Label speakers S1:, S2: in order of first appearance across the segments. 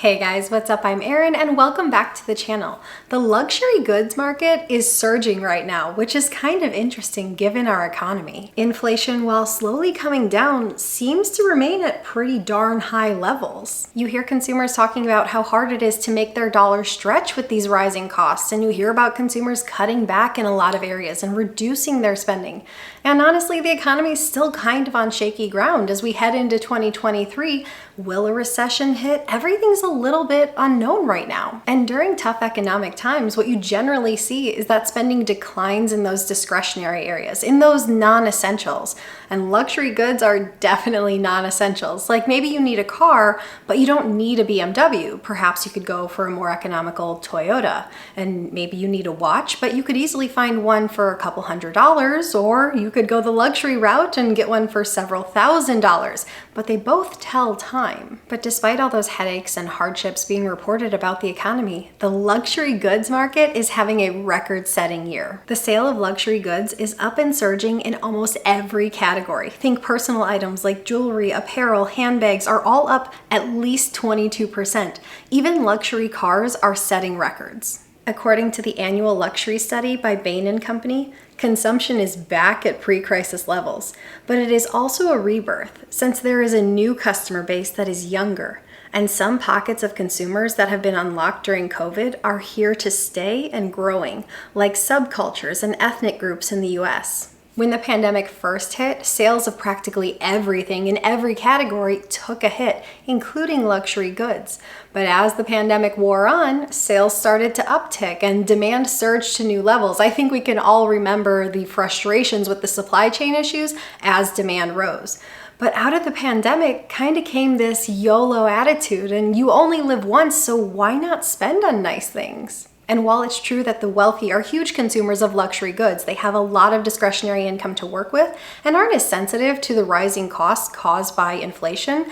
S1: Hey guys, what's up? I'm Erin and welcome back to the channel. The luxury goods market is surging right now, which is kind of interesting given our economy. Inflation, while slowly coming down, seems to remain at pretty darn high levels. You hear consumers talking about how hard it is to make their dollar stretch with these rising costs, and you hear about consumers cutting back in a lot of areas and reducing their spending. And honestly, the economy is still kind of on shaky ground as we head into 2023. Will a recession hit? Everything's a little bit unknown right now. And during tough economic times, what you generally see is that spending declines in those discretionary areas, in those non-essentials. And luxury goods are definitely non-essentials. Like maybe you need a car, but you don't need a BMW. Perhaps you could go for a more economical Toyota. And maybe you need a watch, but you could easily find one for a couple $100s, or you could go the luxury route and get one for several $1,000s. But they both tell time. But despite all those headaches and hardships being reported about the economy, the luxury goods market is having a record-setting year. The sale of luxury goods is up and surging in almost every category. Think personal items like jewelry, apparel, handbags are all up at least 22%. Even luxury cars are setting records. According to the annual luxury study by Bain & Company, consumption is back at pre-crisis levels, but it is also a rebirth since there is a new customer base that is younger, and some pockets of consumers that have been unlocked during COVID are here to stay and growing, like subcultures and ethnic groups in the US. When the pandemic first hit, sales of practically everything in every category took a hit, including luxury goods. But as the pandemic wore on, sales started to uptick and demand surged to new levels. I think we can all remember the frustrations with the supply chain issues as demand rose. But out of the pandemic kind of came this YOLO attitude, and you only live once, so why not spend on nice things? And while it's true that the wealthy are huge consumers of luxury goods, they have a lot of discretionary income to work with and aren't as sensitive to the rising costs caused by inflation.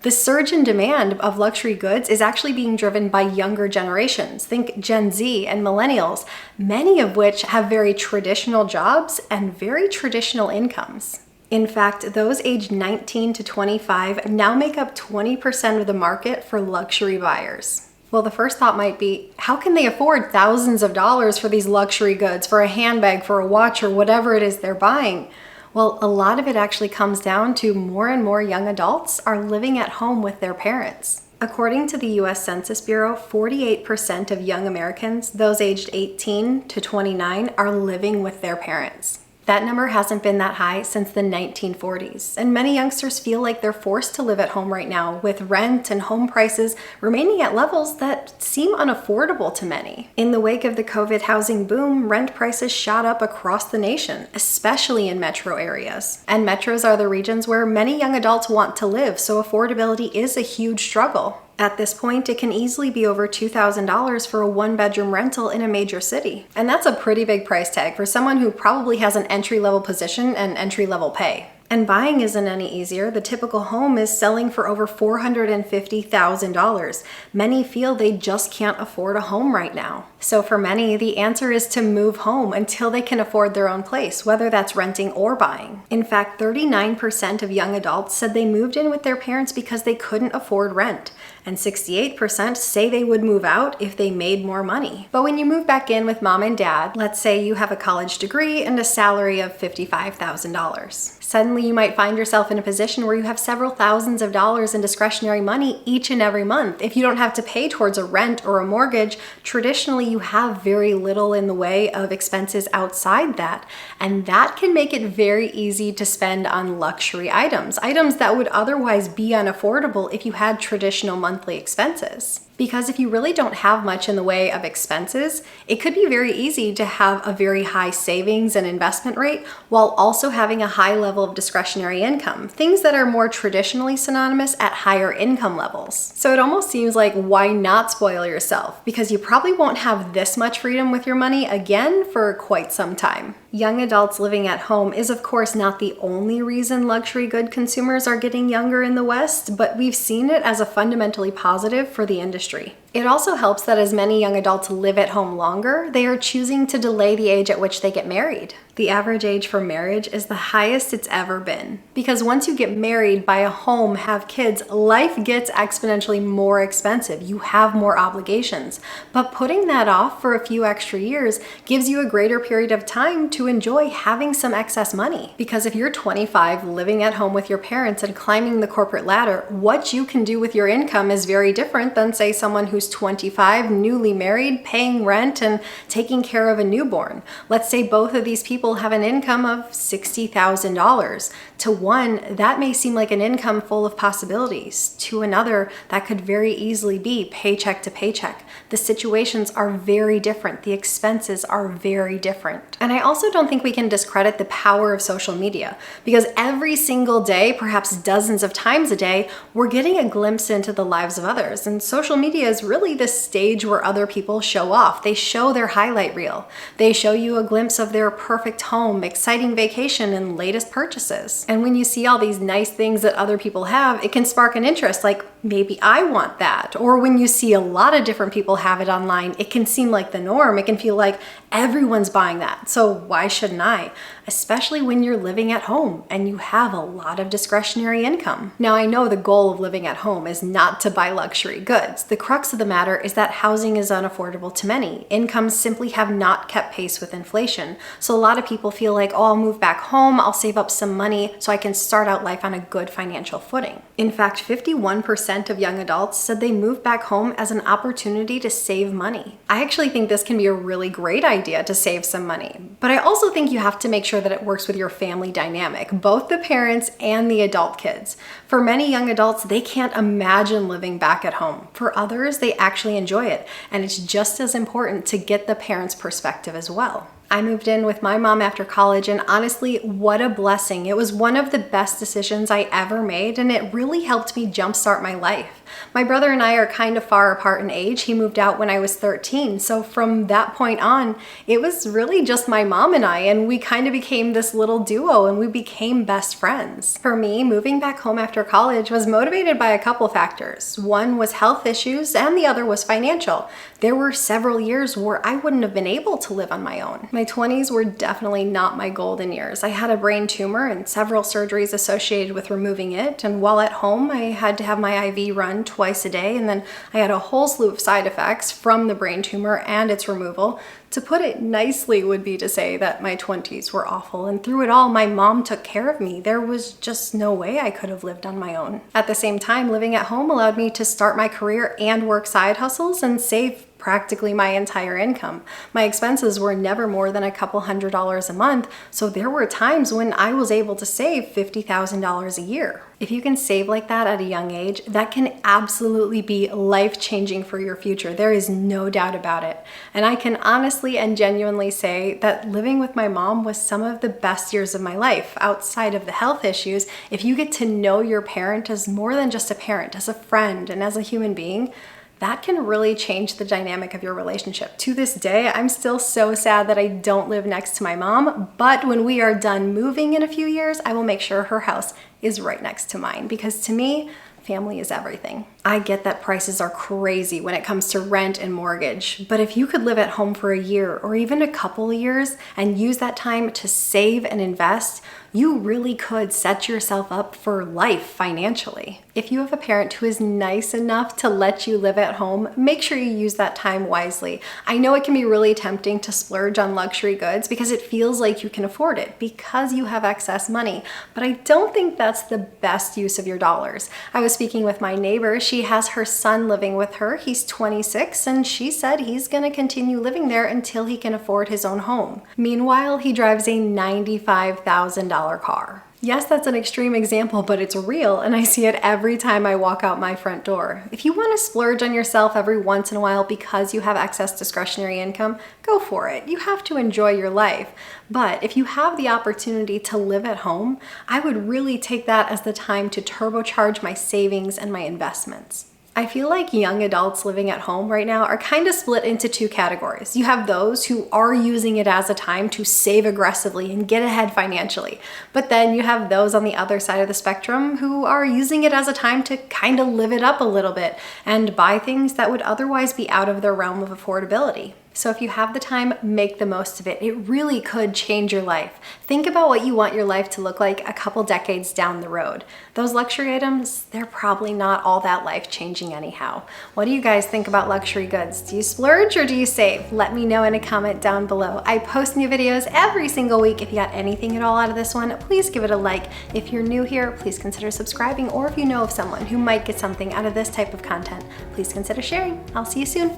S1: The surge in demand of luxury goods is actually being driven by younger generations. Think Gen Z and millennials, many of which have very traditional jobs and very traditional incomes. In fact, those aged 19 to 25 now make up 20% of the market for luxury buyers. Well, the first thought might be, how can they afford thousands of dollars for these luxury goods, for a handbag, for a watch, or whatever it is they're buying? Well, a lot of it actually comes down to more and more young adults are living at home with their parents. According to the US Census Bureau, 48% of young Americans, those aged 18 to 29, are living with their parents. That number hasn't been that high since the 1940s, and many youngsters feel like they're forced to live at home right now, with rent and home prices remaining at levels that seem unaffordable to many. In the wake of the COVID housing boom, rent prices shot up across the nation, especially in metro areas. And metros are the regions where many young adults want to live, so affordability is a huge struggle. At this point, it can easily be over $2,000 for a one-bedroom rental in a major city. And that's a pretty big price tag for someone who probably has an entry-level position and entry-level pay. And buying isn't any easier. The typical home is selling for over $450,000. Many feel they just can't afford a home right now. So for many, the answer is to move home until they can afford their own place, whether that's renting or buying. In fact, 39% of young adults said they moved in with their parents because they couldn't afford rent. And 68% say they would move out if they made more money. But when you move back in with mom and dad, let's say you have a college degree and a salary of $55,000. Suddenly you might find yourself in a position where you have several thousands of dollars in discretionary money each and every month. If you don't have to pay towards a rent or a mortgage, traditionally you have very little in the way of expenses outside that. And that can make it very easy to spend on luxury items that would otherwise be unaffordable if you had traditional monthly expenses. Because if you really don't have much in the way of expenses, it could be very easy to have a very high savings and investment rate while also having a high level of discretionary income, things that are more traditionally synonymous at higher income levels. So it almost seems like, why not spoil yourself? Because you probably won't have this much freedom with your money again for quite some time. Young adults living at home is of course not the only reason luxury good consumers are getting younger in the West, but we've seen it as a fundamentally positive for the industry. It also helps that as many young adults live at home longer, they are choosing to delay the age at which they get married. The average age for marriage is the highest it's ever been. Because once you get married, buy a home, have kids, life gets exponentially more expensive. You have more obligations. But putting that off for a few extra years gives you a greater period of time to enjoy having some excess money. Because if you're 25, living at home with your parents and climbing the corporate ladder, what you can do with your income is very different than, say, someone who's 25, newly married, paying rent, and taking care of a newborn. Let's say both of these people have an income of $60,000. To one, that may seem like an income full of possibilities. To another, that could very easily be paycheck to paycheck. The situations are very different. The expenses are very different. And I also don't think we can discredit the power of social media, because every single day, perhaps dozens of times a day, we're getting a glimpse into the lives of others. And social media is really the stage where other people show off. They show their highlight reel. They show you a glimpse of their perfect home, exciting vacation, and latest purchases. And when you see all these nice things that other people have, it can spark an interest, like maybe I want that. Or when you see a lot of different people have it online, it can seem like the norm. It can feel like everyone's buying that, so why shouldn't I? Especially when you're living at home and you have a lot of discretionary income. Now, I know the goal of living at home is not to buy luxury goods. The crux of the matter is that housing is unaffordable to many. Incomes simply have not kept pace with inflation. So a lot of people feel like, oh, I'll move back home, I'll save up some money so I can start out life on a good financial footing. In fact, 51% of young adults said they moved back home as an opportunity to save money. I actually think this can be a really great idea to save some money, but I also think you have to make sure that it works with your family dynamic, both the parents and the adult kids. For many young adults, they can't imagine living back at home. For others, they actually enjoy it, and it's just as important to get the parents' perspective as well. I moved in with my mom after college, and honestly, what a blessing. It was one of the best decisions I ever made, and it really helped me jumpstart my life. My brother and I are kind of far apart in age. He moved out when I was 13. So from that point on, it was really just my mom and I, and we kind of became this little duo, and we became best friends. For me, moving back home after college was motivated by a couple factors. One was health issues, and the other was financial. There were several years where I wouldn't have been able to live on my own. My 20s were definitely not my golden years. I had a brain tumor and several surgeries associated with removing it, and while at home, I had to have my IV run twice a day, and then I had a whole slew of side effects from the brain tumor and its removal. To put it nicely would be to say that my 20s were awful, and through it all, my mom took care of me. There was just no way I could have lived on my own. At the same time, living at home allowed me to start my career and work side hustles and save practically my entire income. My expenses were never more than a couple $100s a month, so there were times when I was able to save $50,000 a year. If you can save like that at a young age, that can absolutely be life-changing for your future. There is no doubt about it. And I can honestly and genuinely say that living with my mom was some of the best years of my life. Outside of the health issues, if you get to know your parent as more than just a parent, as a friend, and as a human being, that can really change the dynamic of your relationship. To this day, I'm still so sad that I don't live next to my mom, but when we are done moving in a few years, I will make sure her house is right next to mine, because to me, family is everything. I get that prices are crazy when it comes to rent and mortgage, but if you could live at home for a year or even a couple of years and use that time to save and invest, you really could set yourself up for life financially. If you have a parent who is nice enough to let you live at home, make sure you use that time wisely. I know it can be really tempting to splurge on luxury goods because it feels like you can afford it because you have excess money, but I don't think that's the best use of your dollars. I was speaking with my neighbor. She has her son living with her. He's 26, and she said he's going to continue living there until he can afford his own home. Meanwhile, he drives a $95,000 car. Yes, that's an extreme example, but it's real, and I see it every time I walk out my front door. If you want to splurge on yourself every once in a while because you have excess discretionary income, go for it. You have to enjoy your life. But if you have the opportunity to live at home, I would really take that as the time to turbocharge my savings and my investments. I feel like young adults living at home right now are kind of split into two categories. You have those who are using it as a time to save aggressively and get ahead financially. But then you have those on the other side of the spectrum who are using it as a time to kind of live it up a little bit and buy things that would otherwise be out of their realm of affordability. So if you have the time, make the most of it. It really could change your life. Think about what you want your life to look like a couple decades down the road. Those luxury items, they're probably not all that life-changing anyhow. What do you guys think about luxury goods? Do you splurge or do you save? Let me know in a comment down below. I post new videos every single week. If you got anything at all out of this one, please give it a like. If you're new here, please consider subscribing, or if you know of someone who might get something out of this type of content, please consider sharing. I'll see you soon.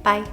S1: Bye.